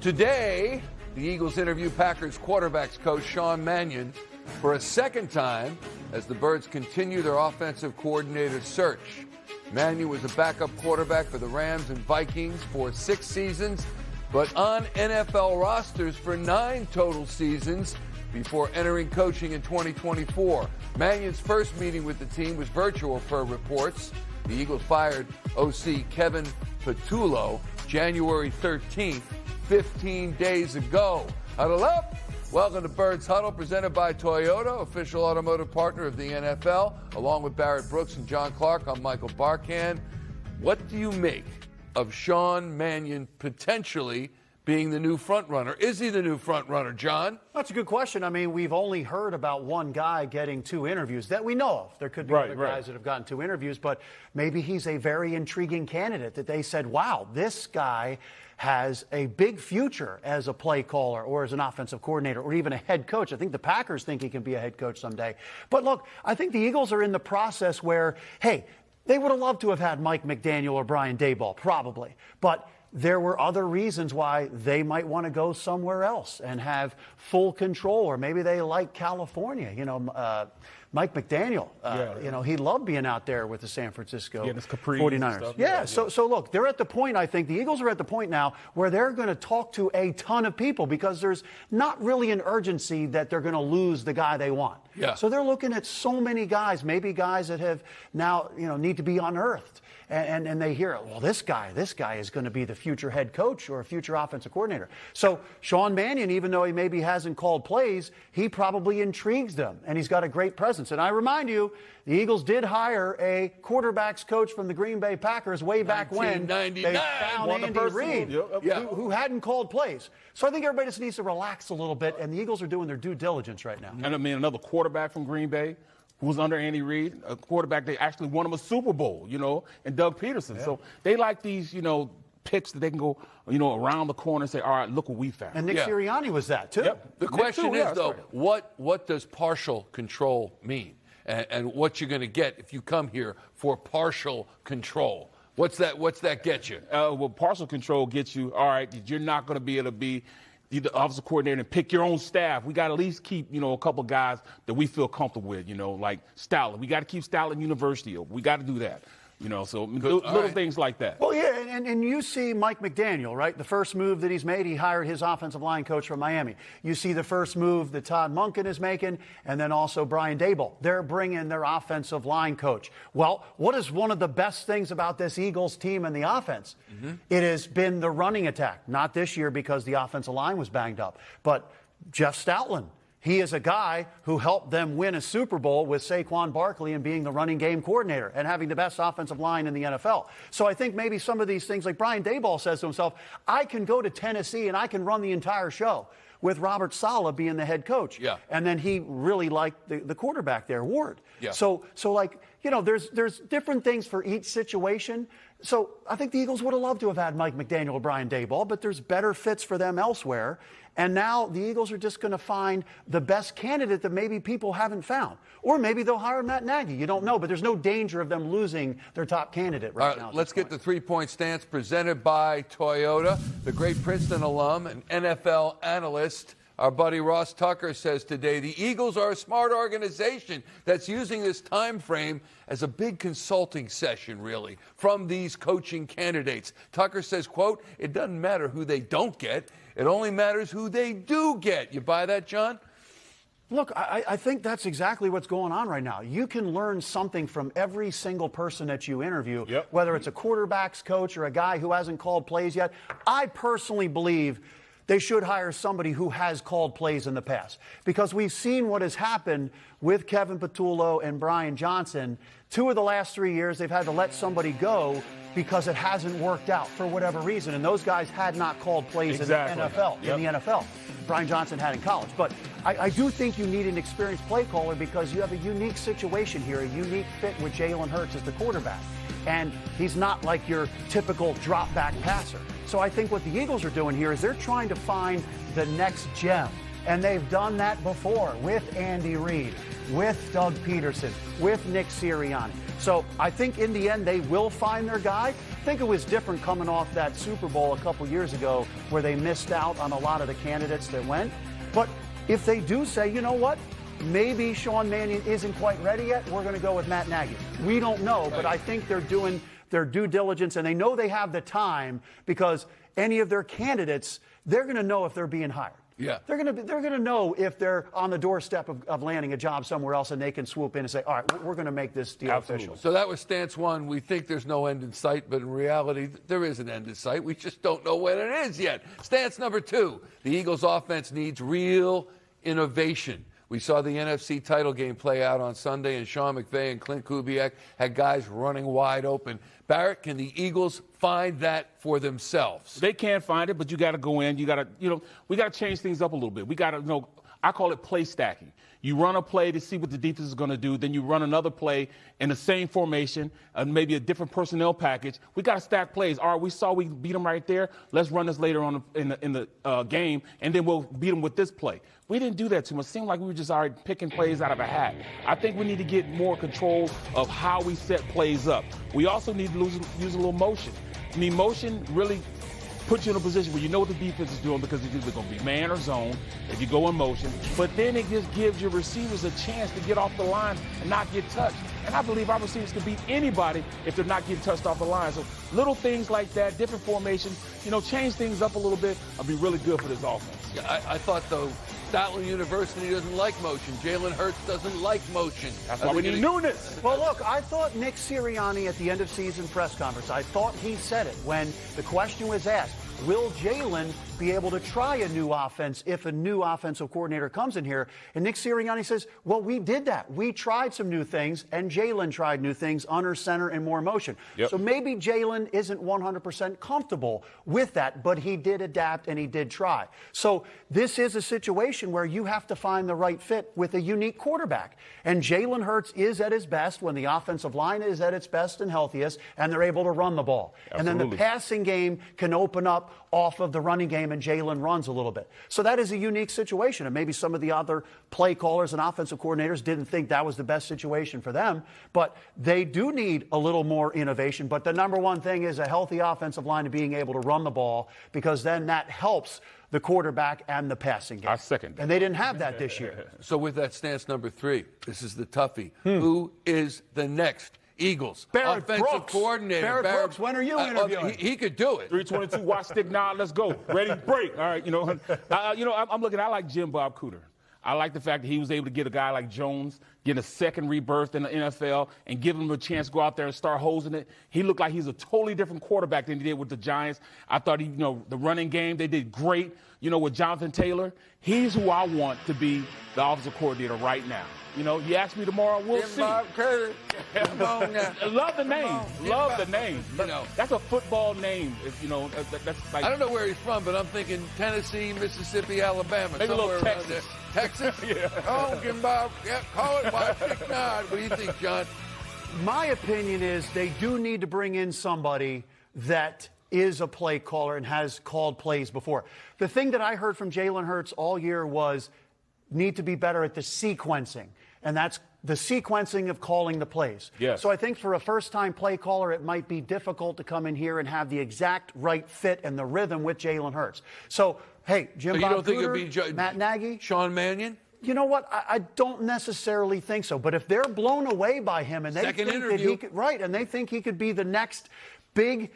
Today, the Eagles interview Packers quarterbacks coach Sean Mannion for a second time as the Birds continue their offensive coordinator search. Mannion was a backup quarterback for the Rams and Vikings for 6 seasons, but on NFL rosters for 9 total seasons before entering coaching in 2024. Mannion's first meeting with the team was virtual per reports. The Eagles fired OC Kevin Patullo January 13th, 15 days ago. Huddle up. Welcome to Birds Huddle, presented by Toyota, official automotive partner of the NFL. Along with Barrett Brooks and John Clark, I'm Michael Barkann. What do you make of Sean Mannion potentially being the new front runner? Is he the new front runner, John? That's a good question. I mean, we've only heard about one guy getting 2 interviews that we know of. There could be other guys that have gotten 2 interviews, but maybe he's a very intriguing candidate that they said, wow, this guy has a big future as a play caller or as an offensive coordinator or even a head coach. I think the Packers think he can be a head coach someday. But look, I think the Eagles are in the process where, hey, they would have loved to have had Mike McDaniel or Brian Daboll, probably. But there were other reasons why they might want to go somewhere else and have full control, or maybe they like California. You know, Mike McDaniel, you know, he loved being out there with the San Francisco 49ers. Yeah, so look, they're at the point, I think, the Eagles are at the point now where they're going to talk to a ton of people because there's not really an urgency that they're going to lose the guy they want. Yeah. So they're looking at so many guys, maybe guys that have now, you know, need to be unearthed. And they hear, well, this guy is going to be the future head coach or a future offensive coordinator. So Sean Mannion, even though he maybe hasn't called plays, he probably intrigues them, and he's got a great presence. And I remind you, the Eagles did hire a quarterbacks coach from the Green Bay Packers way back when they found Andy Reid, who hadn't called plays. So I think everybody just needs to relax a little bit, and the Eagles are doing their due diligence right now. And I mean, another quarterback from Green Bay who was under Andy Reid, a quarterback they actually won him a Super Bowl, you know, and Doug Peterson. So they like these, you know, picks that they can go, you know, around the corner and say, all right, look what we found. And Nick Sirianni was that, too. Yep. The question is, though, what does partial control mean? And what you're going to get if you come here for partial control? What's that get you? Well, partial control gets you, all right, you're not going to be able to be the offensive coordinator and pick your own staff. We got to at least keep, you know, a couple guys that we feel comfortable with, you know, like Stalin. We got to keep Stalin University open. We got to do that. You know, so little things like that. Well, yeah, and you see Mike McDaniel, right? The first move that he's made, he hired his offensive line coach from Miami. You see the first move that Todd Monken is making, and then also Brian Daboll. They're bringing their offensive line coach. Well, what is one of the best things about this Eagles team and the offense? It has been the running attack. Not this year because the offensive line was banged up, but Jeff Stoutland. He is a guy who helped them win a Super Bowl with Saquon Barkley and being the running game coordinator and having the best offensive line in the NFL. So I think maybe some of these things, like Brian Daboll says to himself, I can go to Tennessee and I can run the entire show with Robert Saleh being the head coach. Yeah. And then he really liked the quarterback there, Ward. Yeah. So like, you know, there's different things for each situation. So I think the Eagles would have loved to have had Mike McDaniel or Brian Daboll, but there's better fits for them elsewhere. And now the Eagles are just going to find the best candidate that maybe people haven't found. Or maybe they'll hire Matt Nagy. You don't know, but there's no danger of them losing their top candidate right now. Let's get the 3-point stance presented by Toyota. The great Princeton alum and NFL analyst, our buddy Ross Tucker, says today the Eagles are a smart organization that's using this time frame as a big consulting session, really, from these coaching candidates. Tucker says, quote, it doesn't matter who they don't get. It only matters who they do get. You buy that, John? Look, I think that's exactly what's going on right now. You can learn something from every single person that you interview, whether it's a quarterback's coach or a guy who hasn't called plays yet. I personally believe they should hire somebody who has called plays in the past, because we've seen what has happened with Kevin Patullo and Brian Johnson. 2 of the last 3 years, they've had to let somebody go because it hasn't worked out for whatever reason. And those guys had not called plays in the NFL. Brian Johnson had in college. But I do think you need an experienced play caller because you have a unique situation here, a unique fit with Jalen Hurts as the quarterback. And he's not like your typical drop-back passer. So I think what the Eagles are doing here is they're trying to find the next gem. And they've done that before with Andy Reid, with Doug Peterson, with Nick Sirianni. So I think in the end they will find their guy. I think it was different coming off that Super Bowl a couple years ago where they missed out on a lot of the candidates that went. But if they do say, you know what, maybe Sean Mannion isn't quite ready yet, we're going to go with Matt Nagy. We don't know, but I think they're doing their due diligence, and they know they have the time because any of their candidates, they're going to know if they're being hired. Yeah. They're going to know if they're on the doorstep of landing a job somewhere else, and they can swoop in and say, all right, we're going to make this deal official. So that was stance one. We think there's no end in sight, but in reality, there is an end in sight. We just don't know when it is yet. Stance number two, the Eagles' offense needs real innovation. We saw the NFC title game play out on Sunday, and Sean McVay and Clint Kubiak had guys running wide open. Barrett, can the Eagles find that for themselves? They can find it, but you got to go in. You got to, we got to change things up a little bit. We got to, I call it play stacking. You run a play to see what the defense is going to do. Then you run another play in the same formation, maybe a different personnel package. We got to stack plays. All right, we saw we beat them right there. Let's run this later on in the game, and then we'll beat them with this play. We didn't do that too much. It seemed like we were just already picking plays out of a hat. I think we need to get more control of how we set plays up. We also need to use a little motion. I mean, motion really puts you in a position where you know what the defense is doing because it's either going to be man or zone if you go in motion. But then it just gives your receivers a chance to get off the line and not get touched. And I believe our receivers can beat anybody if they're not getting touched off the line. So little things like that, different formations, change things up a little bit. I'll be really good for this offense. Yeah, I thought, though, Statler University doesn't like motion. Jalen Hurts doesn't like motion. That's why we need newness. Well, look, I thought Nick Sirianni at the end of season press conference, I thought he said it when the question was asked, will Jalen be able to try a new offense if a new offensive coordinator comes in here? And Nick Sirianni says, well, we did that. We tried some new things, and Jalen tried new things, under center and more motion. Yep. So maybe Jalen isn't 100% comfortable with that, but he did adapt and he did try. So this is a situation where you have to find the right fit with a unique quarterback. And Jalen Hurts is at his best when the offensive line is at its best and healthiest, and they're able to run the ball. Absolutely. And then the passing game can open up off of the running game, and Jalen runs a little bit. So that is a unique situation, and maybe some of the other play callers and offensive coordinators didn't think that was the best situation for them, but they do need a little more innovation. But the number one thing is a healthy offensive line and being able to run the ball, because then that helps the quarterback and the passing game. I second. And they didn't have that this year. So with that stance number three, this is the toughie. Who is the next Eagles Barrett offensive Brooks. coordinator? Barrett Brooks, when are you interviewing? He could do it. 322, watch stick now. Let's go. Ready, break. All right, I'm looking. I like Jim Bob Cooter. I like the fact that he was able to get a guy like Jones, get a second rebirth in the NFL, and give him a chance to go out there and start hosing it. He looked like he's a totally different quarterback than he did with the Giants. I thought the running game, they did great, with Jonathan Taylor. He's who I want to be the offensive coordinator right now. You ask me tomorrow, we'll see. Bob Cooter. Love the name. Love the name. That's a football name. That's like, I don't know where he's from, but I'm thinking Tennessee, Mississippi, Alabama. Maybe a little Texas. There. Texas? Yeah. Oh, Bob. Yeah, call it Bob. What do you think, John? My opinion is they do need to bring in somebody that is a play caller and has called plays before. The thing that I heard from Jalen Hurts all year was need to be better at the sequencing, and that's the sequencing of calling the plays. Yes. So I think for a first-time play caller, it might be difficult to come in here and have the exact right fit and the rhythm with Jalen Hurts. So, hey, Jim Bob Cooter, Matt Nagy, Sean Mannion? You know what? I don't necessarily think so. But if they're blown away by him and they think that he could, and they think he could be the next big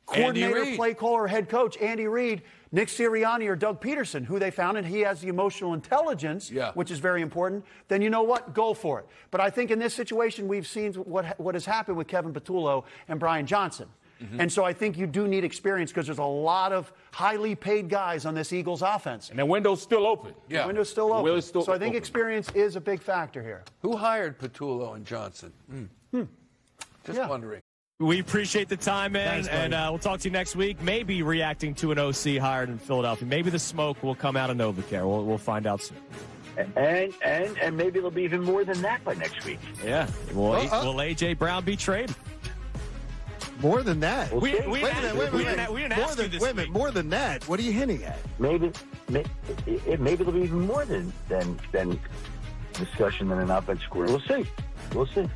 coordinator, play caller, head coach, Andy Reid, Nick Sirianni, or Doug Peterson, who they found, and he has the emotional intelligence, which is very important, then you know what? Go for it. But I think in this situation, we've seen what has happened with Kevin Patullo and Brian Johnson. Mm-hmm. And so I think you do need experience because there's a lot of highly paid guys on this Eagles offense. And the window's still open. Yeah. The window's still open. So I think experience is a big factor here. Who hired Patullo and Johnson? Just wondering. We appreciate the time, man. Thanks, and we'll talk to you next week. Maybe reacting to an OC hired in Philadelphia. Maybe the smoke will come out of NovaCare. We'll find out soon. And maybe there'll be even more than that by next week. Yeah. Will A.J. Brown be traded? More than that. We didn't ask you this week. More than that. What are you hinting at? Maybe there'll be even more than discussion than an offensive coordinator. We'll see.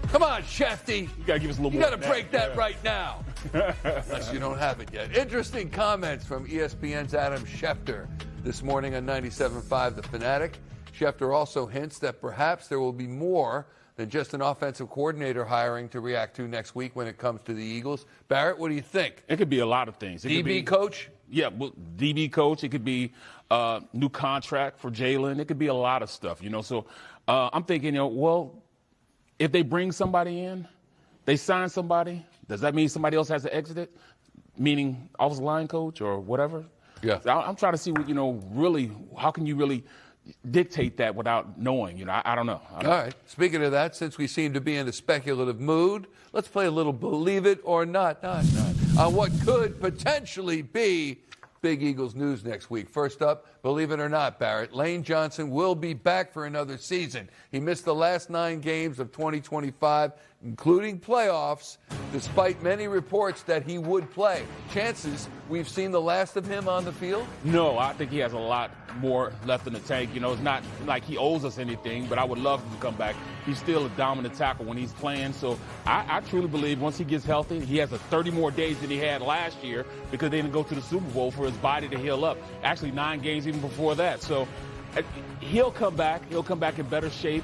Come on, Shefty. You got to give us a little You more. got to break that right now. Unless you don't have it yet. Interesting comments from ESPN's Adam Schefter this morning on 97.5 The Fanatic. Schefter also hints that perhaps there will be more than just an offensive coordinator hiring to react to next week when it comes to the Eagles. Barrett, what do you think? It could be a lot of things. It could be coach? Yeah, well, DB coach. It could be new contract for Jalen. It could be a lot of stuff, So I'm thinking, well, if they bring somebody in, they sign somebody, does that mean somebody else has to exit it? Meaning offensive line coach or whatever? Yeah. So I'm trying to see what, really, how can you really dictate that without knowing? I don't know. All right. Speaking of that, since we seem to be in a speculative mood, let's play a little Believe It or Not on what could potentially be big Eagles news next week. First up, believe it or not, Barrett, Lane Johnson will be back for another season. He missed the last 9 games of 2025, including playoffs, despite many reports that he would play. Chances we've seen the last of him on the field? No, I think he has a lot more left in the tank. It's not like he owes us anything, but I would love him to come back. He's still a dominant tackle when he's playing. So I truly believe once he gets healthy, he has 30 more days than he had last year because they didn't go to the Super Bowl for his body to heal up. Actually, 9 games even before that. So he'll come back. He'll come back in better shape.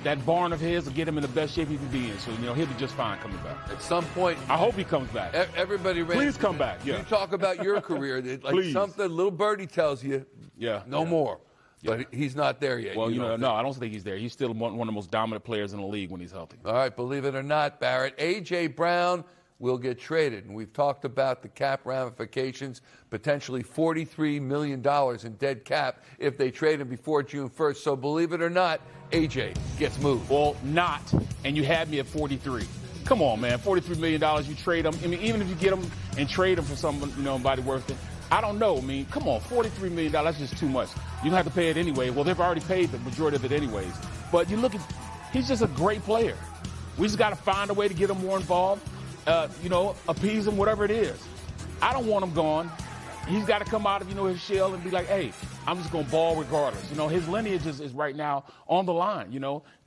That barn of his will get him in the best shape he can be in. So, he'll be just fine coming back. At some point. I hope he comes back. Everybody ready? Please come back. Yeah. You talk about your career. Like something little birdie tells you. Yeah. No more. Yeah. But he's not there yet. Well, no, I don't think he's there. He's still one of the most dominant players in the league when he's healthy. All right, believe it or not, Barrett, A.J. Brown will get traded. And we've talked about the cap ramifications, potentially $43 million in dead cap if they trade him before June 1st. So believe it or not, A.J. gets moved. Well, not, and you had me at 43. Come on, man, $43 million, you trade him. I mean, even if you get him and trade him for somebody worth it, I don't know. I mean, come on, $43 million, that's just too much. You don't have to pay it anyway. Well, they've already paid the majority of it anyways. But you look at, he's just a great player. We just got to find a way to get him more involved, appease him, whatever it is. I don't want him gone. He's got to come out of, his shell and be like, hey, I'm just going to ball regardless. His lineage is right now on the line.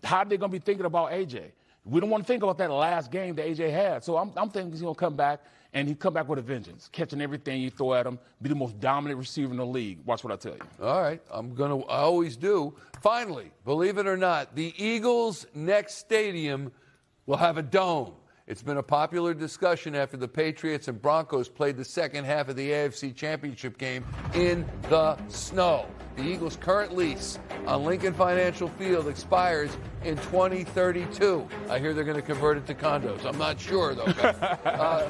How are they going to be thinking about A.J.? We don't want to think about that last game that A.J. had. So I'm thinking he's going to come back, and he'll come back with a vengeance, catching everything you throw at him, be the most dominant receiver in the league. Watch what I tell you. All right. I always do. Finally, believe it or not, the Eagles' next stadium will have a dome. It's been a popular discussion after the Patriots and Broncos played the second half of the AFC Championship game in the snow. The Eagles' current lease on Lincoln Financial Field expires in 2032. I hear they're going to convert it to condos. I'm not sure, though.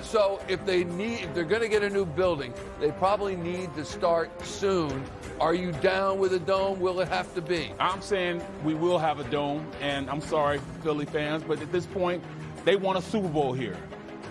So if they're going to get a new building, they probably need to start soon. Are you down with a dome? Will it have to be? I'm saying we will have a dome, and I'm sorry, Philly fans, but at this point, they want a Super Bowl here.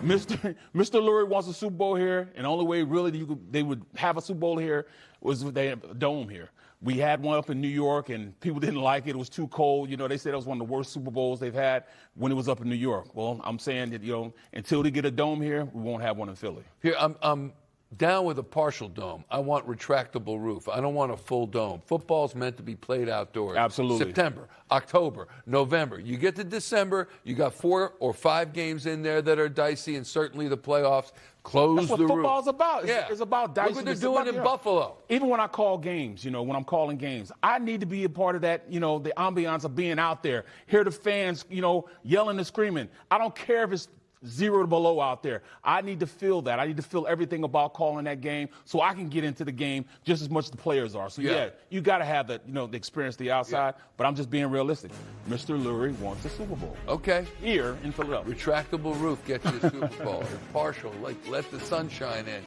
Mr. Lurie wants a Super Bowl here, and the only way really they would have a Super Bowl here was if they had a dome here. We had one up in New York, and people didn't like it. It was too cold. They said it was one of the worst Super Bowls they've had when it was up in New York. Well, I'm saying that, until they get a dome here, we won't have one in Philly. Here, I'm down with a partial dome. I want retractable roof. I don't want a full dome. Football's meant to be played outdoors. Absolutely. September, October, November. You get to December, you got 4 or 5 games in there that are dicey, and certainly the playoffs. Close the roof. That's what football's about. Yeah. It's about dicey. Look what they're doing in Buffalo. Even when I call games, when I'm calling games, I need to be a part of that, the ambiance of being out there. Hear the fans, yelling and screaming. I don't care if it's 0 to below out there. I need to feel that. I need to feel everything about calling that game so I can get into the game just as much as the players are. So, yeah you got to have that, the experience, the outside. Yeah. But I'm just being realistic. Mr. Lurie wants a Super Bowl. Okay. Here in Philadelphia. Retractable roof gets you a Super Bowl. Partial, let the sunshine in.